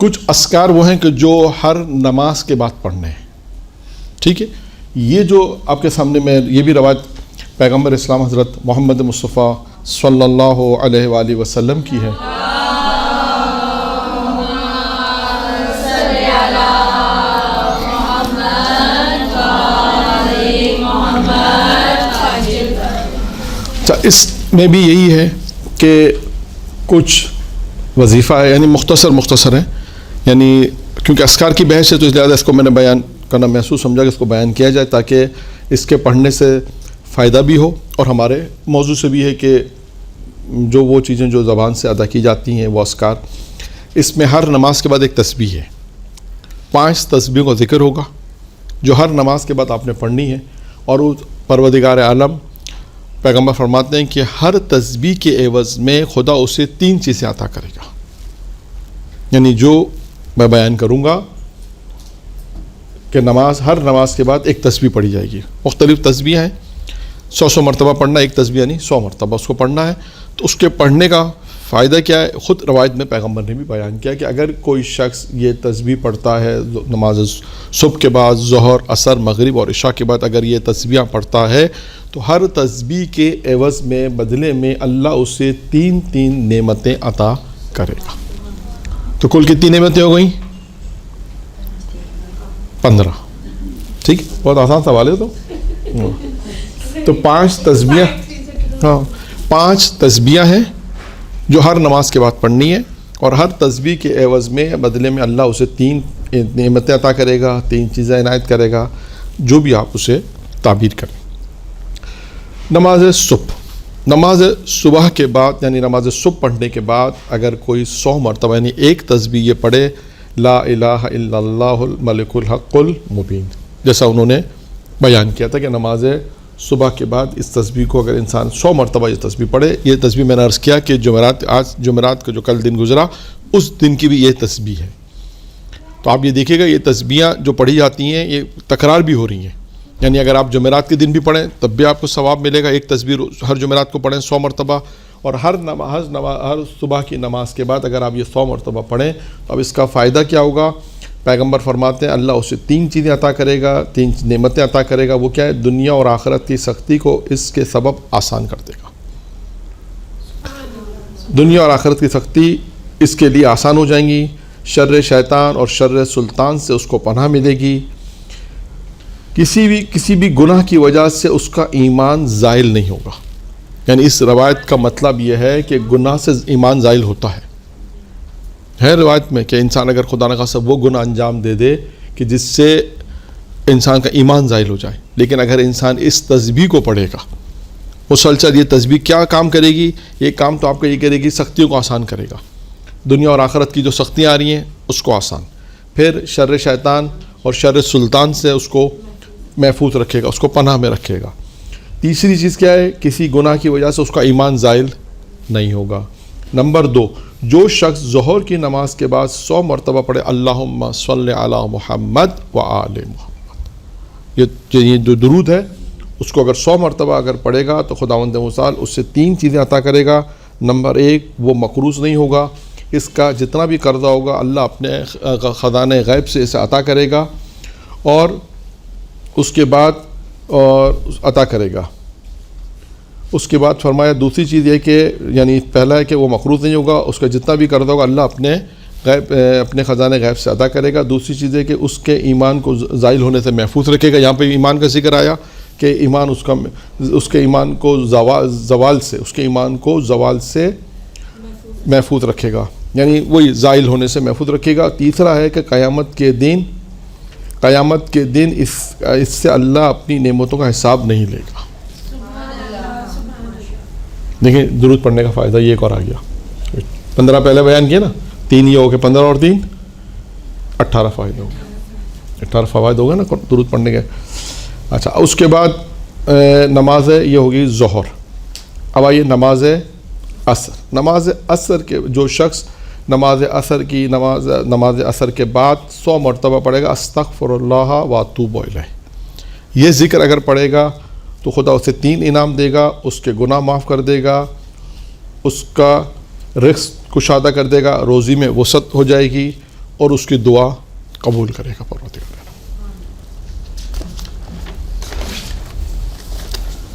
کچھ اذکار وہ ہیں کہ جو ہر نماز کے بعد پڑھنے ہیں. ٹھیک ہے. یہ جو آپ کے سامنے میں یہ بھی روایت پیغمبر اسلام حضرت محمد مصطفیٰ صلی اللہ علیہ وآلہ وسلم کی ہے. اس میں بھی یہی ہے کہ کچھ وظیفہ ہے، یعنی مختصر ہے، یعنی کیونکہ اذکار کی بحث ہے تو اس لحاظ اس کو میں نے بیان کرنا محسوس سمجھا کہ اس کو بیان کیا جائے تاکہ اس کے پڑھنے سے فائدہ بھی ہو، اور ہمارے موضوع سے بھی ہے کہ جو وہ چیزیں جو زبان سے ادا کی جاتی ہیں وہ اذکار. اس میں ہر نماز کے بعد ایک تسبیح ہے، 5 تسبیحوں کا ذکر ہوگا جو ہر نماز کے بعد آپ نے پڑھنی ہے. اور وہ پروردگار عالم پیغمبر فرماتے ہیں کہ ہر تسبیح کے عوض میں خدا اسے 3 چیزیں عطا کرے گا. یعنی جو میں بیان کروں گا کہ ہر نماز کے بعد ایک تسبیح پڑھی جائے گی. مختلف تسبیح ہیں، 100 مرتبہ پڑھنا، ایک تسبیح یعنی 100 مرتبہ اس کو پڑھنا ہے. تو اس کے پڑھنے کا فائدہ کیا ہے؟ خود روایت میں پیغمبر نے بھی بیان کیا کہ اگر کوئی شخص یہ تسبیح پڑھتا ہے نماز صبح کے بعد، ظہر، عصر، مغرب اور عشاء کے بعد اگر یہ تسبیحاں پڑھتا ہے تو ہر تسبیح کے عوض میں بدلے میں اللہ اسے 3 نعمتیں عطا کرے گا. تو کل کتنی نعمتیں ہو گئیں؟ 15. ٹھیک، بہت آسان سوال ہے. تو 5 تسبیحاں 5 تسبیحاں ہیں جو ہر نماز کے بعد پڑھنی ہے، اور ہر تسبیح کے عوض میں بدلے میں اللہ اسے 3 نعمتیں عطا کرے گا، 3 چیزیں عنایت کرے گا، جو بھی آپ اسے تعبیر کریں. نماز صبح کے بعد یعنی نماز صبح پڑھنے کے بعد اگر کوئی 100 مرتبہ یعنی ایک تسبیح یہ پڑھے، لا الہ الا اللہ الملک الحق المبین، جیسا انہوں نے بیان کیا تھا کہ نماز صبح کے بعد اس تسبیح کو اگر انسان 100 مرتبہ یہ تسبیح پڑھے. یہ تسبیح میں نے عرض کیا کہ جمعرات کا جو کل دن گزرا اس دن کی بھی یہ تسبیح ہے. تو آپ یہ دیکھیے گا یہ تسبیحاں جو پڑھی جاتی ہیں یہ تکرار بھی ہو رہی ہیں. یعنی اگر آپ جمعرات کے دن بھی پڑھیں تب بھی آپ کو ثواب ملے گا. ایک تسبیح ہر جمعرات کو پڑھیں 100 مرتبہ، اور ہر صبح کی نماز کے بعد اگر آپ یہ 100 مرتبہ پڑھیں تو اب اس کا فائدہ کیا ہوگا؟ پیغمبر فرماتے ہیں اللہ اسے 3 چیزیں عطا کرے گا، 3 نعمتیں عطا کرے گا. وہ کیا ہے؟ دنیا اور آخرت کی سختی کو اس کے سبب آسان کر دے گا. دنیا اور آخرت کی سختی اس کے لیے آسان ہو جائیں گی. شر شیطان اور شر سلطان سے اس کو پناہ ملے گی. کسی بھی گناہ کی وجہ سے اس کا ایمان زائل نہیں ہوگا. یعنی اس روایت کا مطلب یہ ہے کہ گناہ سے ایمان زائل ہوتا ہے روایت میں کہ انسان اگر خدا نخواستہ وہ گناہ انجام دے دے کہ جس سے انسان کا ایمان زائل ہو جائے، لیکن اگر انسان اس تسبیح کو پڑھے گا مسلسل، یہ تسبیح کیا کام کرے گی؟ یہ کام تو آپ کا یہ کرے گی سختیوں کو آسان کرے گا. دنیا اور آخرت کی جو سختیاں آ رہی ہیں اس کو آسان، پھر شر شیطان اور شر سلطان سے اس کو محفوظ رکھے گا، اس کو پناہ میں رکھے گا. تیسری چیز کیا ہے؟ کسی گناہ کی وجہ سے اس کا ایمان زائل نہیں ہوگا. نمبر 2، جو شخص ظہر کی نماز کے بعد 100 مرتبہ پڑھے اللہم صلی علی محمد و آل محمد، یہ جو درود ہے اس کو اگر 100 مرتبہ اگر پڑھے گا تو خداوند متعال اس سے 3 چیزیں عطا کرے گا. نمبر 1، وہ مقروض نہیں ہوگا، اس کا جتنا بھی قرضہ ہوگا اللہ اپنے خزانہ غیب سے اسے عطا کرے گا، اور اس کے بعد عطا کرے گا. اس کے بعد فرمایا دوسری چیز یہ کہ یعنی پہلا ہے کہ وہ مقروض نہیں ہوگا، اس کا جتنا بھی قرضہ ہوگا اللہ اپنے خزانہ غیب سے ادا کرے گا. دوسری چیز ہے کہ اس کے ایمان کو زائل ہونے سے محفوظ رکھے گا. یہاں پہ ایمان کا ذکر آیا کہ ایمان اس کے ایمان کو زوال سے محفوظ رکھے گا، یعنی وہی زائل ہونے سے محفوظ رکھے گا. تیسرا ہے کہ قیامت کے دن اس سے اللہ اپنی نعمتوں کا حساب نہیں لے گا. دیکھیں درود پڑھنے کا فائدہ یہ ایک اور آ گیا. 15 پہلے بیان کیا نا، 3 یہ ہو گئے، 15 اور 3 18 فائدے ہو گئے، 18 فوائد ہو گئے نا درود پڑھنے کے. اچھا، اس کے بعد نماز یہ ہوگی ظہر. اب آئیے نماز عصر. نماز عصر کے جو شخص نماز عصر کے بعد 100 مرتبہ پڑھے گا استغفر اللہ واتوب الیہ، یہ ذکر اگر پڑھے گا تو خدا اسے 3 انعام دے گا. اس کے گناہ معاف کر دے گا، اس کا رزق کشادہ کر دے گا، روزی میں وسعت ہو جائے گی، اور اس کی دعا قبول کرے گا پروردگار۔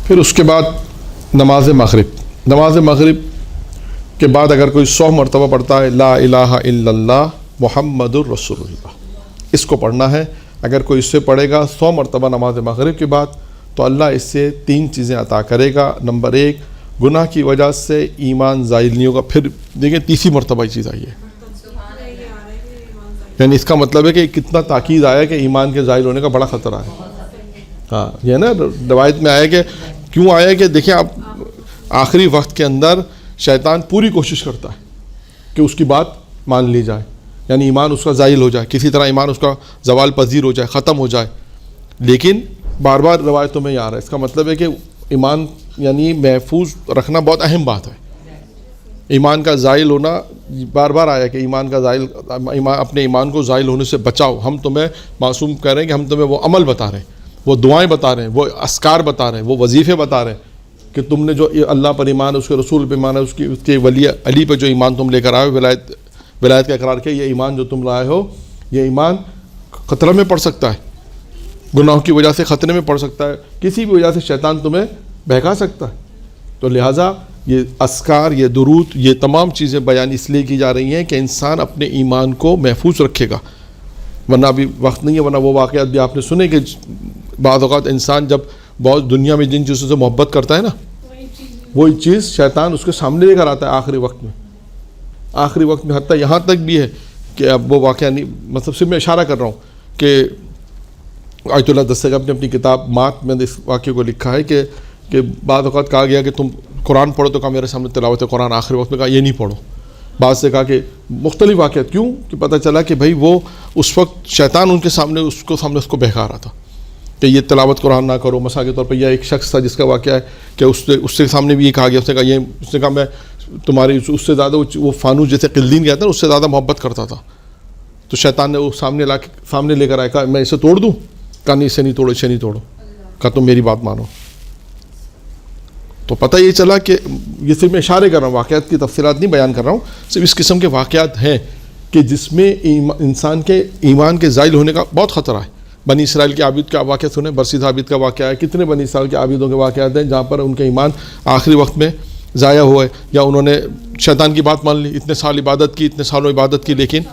پھر اس کے بعد نماز مغرب کے بعد اگر کوئی 100 مرتبہ پڑھتا ہے لا الہ الا اللہ محمد الرسول اللہ، اس کو پڑھنا ہے۔ اگر کوئی اس سے پڑھے گا 100 مرتبہ نماز مغرب کے بعد تو اللہ اس سے 3 چیزیں عطا کرے گا۔ نمبر 1، گناہ کی وجہ سے ایمان زائل نہیں ہوگا۔ پھر دیکھیں تیسری مرتبہ یہ چیز آئی ہے، یعنی اس کا مطلب ہے کہ کتنا تاکید آیا کہ ایمان کے زائل ہونے کا بڑا خطرہ ہے۔ ہاں یہ نا روایت میں آیا کہ کیوں آیا کہ دیکھیں آپ آخری وقت کے اندر شیطان پوری کوشش کرتا ہے کہ اس کی بات مان لی جائے، یعنی ایمان اس کا زائل ہو جائے، کسی طرح ایمان اس کا زوال پذیر ہو جائے، ختم ہو جائے۔ لیکن بار بار روایتوں میں یہ آ رہا ہے، اس کا مطلب ہے کہ ایمان یعنی محفوظ رکھنا بہت اہم بات ہے۔ ایمان کا زائل ہونا بار بار آیا کہ ایمان کا زائل، اپنے ایمان کو زائل ہونے سے بچاؤ۔ ہم تمہیں معصوم کہہ رہے ہیں کہ ہم تمہیں وہ عمل بتا رہے ہیں، وہ دعائیں بتا رہے ہیں، وہ اذکار بتا رہے ہیں، وہ وظیفے بتا رہے ہیں کہ تم نے جو اللہ پر ایمان ہے، اس کے رسول پہ ایمان ہے، اس کے ولی علی پہ جو ایمان تم لے کر آئے ہو، ولایت کا اقرار کیا، یہ ایمان جو تم لائے ہو یہ ایمان خطرے میں پڑ سکتا ہے، گناہوں کی وجہ سے خطرے میں پڑ سکتا ہے، کسی بھی وجہ سے شیطان تمہیں بہکا سکتا ہے۔ تو لہٰذا یہ اذکار، یہ درود، یہ تمام چیزیں بیان اس لیے کی جا رہی ہیں کہ انسان اپنے ایمان کو محفوظ رکھے گا، ورنہ ابھی وقت نہیں ہے، ورنہ وہ واقعات بھی آپ نے سنے کہ بعض اوقات انسان جب بہت دنیا میں جن چیزوں سے محبت کرتا ہے نا، وہی چیز شیطان اس کے سامنے لے کر آتا ہے آخری وقت میں حتیٰ یہاں تک بھی ہے کہ اب وہ واقعہ نہیں، مطلب صرف میں اشارہ کر رہا ہوں کہ آیت اللہ دستگیر نے اپنی کتاب مات میں اس واقعے کو لکھا ہے کہ بعض اوقات کہا گیا کہ تم قرآن پڑھو، تو کہا میرے سامنے تلاوت قرآن، آخری وقت میں کہا یہ نہیں پڑھو۔ بعض سے کہا کہ مختلف واقعات، کیوں کہ پتہ چلا کہ بھائی وہ اس وقت شیطان ان کے سامنے اس کو بہکا رہا تھا کہ یہ تلاوت قرآن نہ کرو۔ مثال کے طور پہ یہ ایک شخص تھا جس کا واقعہ ہے کہ اس کے سامنے بھی یہ کہا گیا، اس نے کہا میں تمہاری اس سے زیادہ وہ فانوس جیسے قلدین کہتا ہے اس سے زیادہ محبت کرتا تھا، تو شیطان نے وہ سامنے لے کر آیا، کہا میں اسے توڑ دوں؟ کہا نہیں، اسے نہیں توڑو، کہا تم میری بات مانو۔ تو پتہ یہ چلا کہ یہ صرف میں اشارے کر رہا ہوں، واقعات کی تفصیلات نہیں بیان کر رہا ہوں، صرف اس قسم کے واقعات ہیں کہ جس میں انسان کے ایمان کے زائل ہونے کا بہت خطرہ ہے۔ بنی اسرائیل کے عابد کا واقعہ سنیں، برسید عابد کا واقعہ ہے، کتنے بنی اسرائیل کے عابدوں کے واقعات ہیں جہاں پر ان کے ایمان آخری وقت میں ضائع ہوئے، یا انہوں نے شیطان کی بات مان لی، اتنے سال عبادت کی، اتنے سالوں عبادت کی، لیکن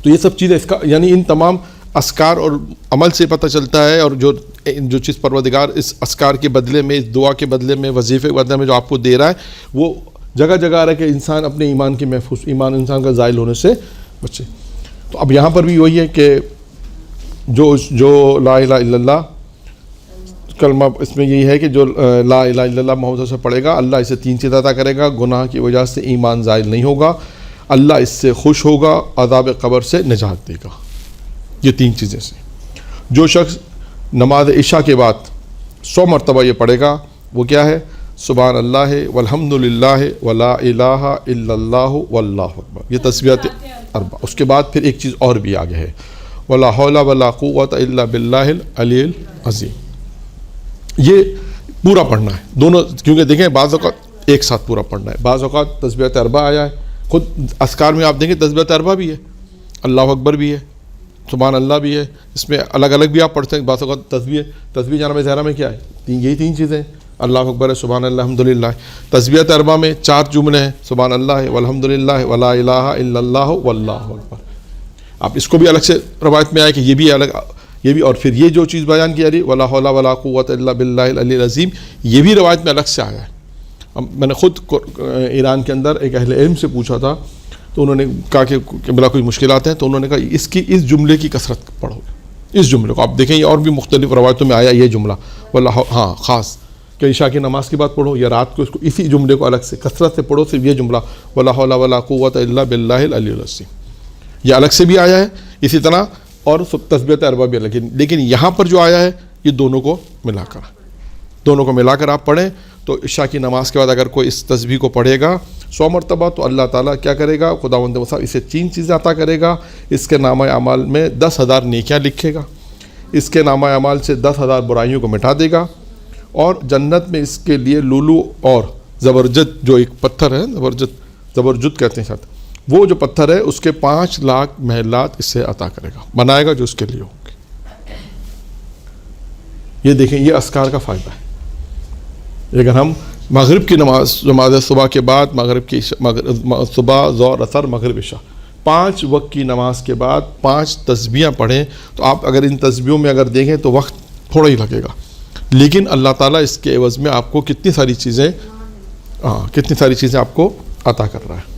تو یہ سب چیزیں اس کا یعنی ان تمام اذکار اور عمل سے پتہ چلتا ہے، اور جو چیز پروردگار اس اذکار کے بدلے میں، اس دعا کے بدلے میں، وظیفے کے بدلے میں جو آپ کو دے رہا ہے، وہ جگہ جگہ آ رہا ہے کہ انسان اپنے ایمان کے محفوظ، ایمان انسان کا زائل ہونے سے بچے۔ تو اب یہاں پر بھی وہی ہے کہ جو لا الہ الا اللہ کلمہ، اس میں یہی ہے کہ جو لا الہ الا اللہ محمد سے پڑھے گا، اللہ اسے 3 چیز عطا کرے گا، گناہ کی وجہ سے ایمان زائل نہیں ہوگا، اللہ اس سے خوش ہوگا، عذاب قبر سے نجات دے گا۔ یہ 3 چیزیں سے جو شخص نماز عشاء کے بعد 100 مرتبہ یہ پڑھے گا، وہ کیا ہے؟ سبحان اللہ والحمد للہ ولا الہ الا اللہ واللہ اکبر، یہ تسبیحات 4۔ اس کے بعد پھر ایک چیز اور بھی آگے ہے، ولا حول ولا قوت الا باللہ العلی العظیم۔ یہ پورا پڑھنا ہے دونوں، کیونکہ دیکھیں بعض اوقات ایک ساتھ پورا پڑھنا ہے، بعض اوقات تسبیحات 4 آیا ہے، خود اذکار میں آپ دیکھیں تسبیحات 4 بھی ہے، اللہ اکبر بھی ہے، سبحان اللہ بھی ہے، اس میں الگ الگ بھی آپ پڑھتے ہیں۔ بعض اوقات تسبیح جانب ظاہرہ میں کیا ہے؟ یہی 3 چیزیں، اللہ اکبر ہے، سبحان اللہ، الحمد للہ۔ تسبیحات 4 میں 4 جملے ہیں، سبحان اللہ والحمد للہ ولا الہ الا اللہ واللہ اکبر۔ آپ اس کو بھی الگ سے روایت میں آیا کہ یہ بھی الگ، یہ بھی، اور پھر یہ جو چیز بیان کی جا رہی ولا حول ولا قوت الا باللہ العلی العظیم، یہ بھی روایت میں الگ سے آیا ہے۔ میں نے خود ایران کے اندر ایک اہل علم سے پوچھا تھا، تو انہوں نے کہا کہ بلا کوئی مشکلات ہیں، تو انہوں نے کہا اس جملے کی کثرت پڑھو، اس جملے کو آپ دیکھیں، یہ اور بھی مختلف روایتوں میں آیا یہ جملہ ولا، ہاں خاص کہ عشاء کی نماز کے بعد پڑھو یا رات کو، اس کو اسی جملے کو الگ سے کثرت سے پڑھو، صرف یہ جملہ ولا حول ولا قوت الا باللہ العلی العظیم، یہ الگ سے بھی آیا ہے اسی طرح، اور تسبیحات 4 بھی الگ، لیکن یہاں پر جو آیا ہے یہ دونوں کو ملا کر آپ پڑھیں۔ تو عشاء کی نماز کے بعد اگر کوئی اس تسبیح کو پڑھے گا 100 مرتبہ، تو اللہ تعالیٰ کیا کرے گا؟ خداوند متعال اسے 3 چیزیں عطا کرے گا، اس کے نامہ اعمال میں 10,000 نیکیاں لکھے گا، اس کے نامہ اعمال سے 10,000 برائیوں کو مٹا دے گا، اور جنت میں اس کے لیے لولو اور زبرجد جو ایک پتھر ہے، زبرجد کہتے ہیں شاید، وہ جو پتھر ہے اس کے 5 لاکھ محلات اس سے عطا کرے گا، بنائے گا جو اس کے لیے ہوں گے۔ یہ دیکھیں، یہ اذکار کا فائدہ ہے۔ اگر ہم مغرب کی نماز صبح کے بعد، مغرب کی صبح، ظہر، عصر، مغرب، عشاء، 5 وقت کی نماز کے بعد 5 تسبیحیں پڑھیں تو آپ اگر ان تسبیحوں میں اگر دیکھیں تو وقت تھوڑا ہی لگے گا، لیکن اللہ تعالیٰ اس کے عوض میں آپ کو کتنی ساری چیزیں آپ کو عطا کر رہا ہے۔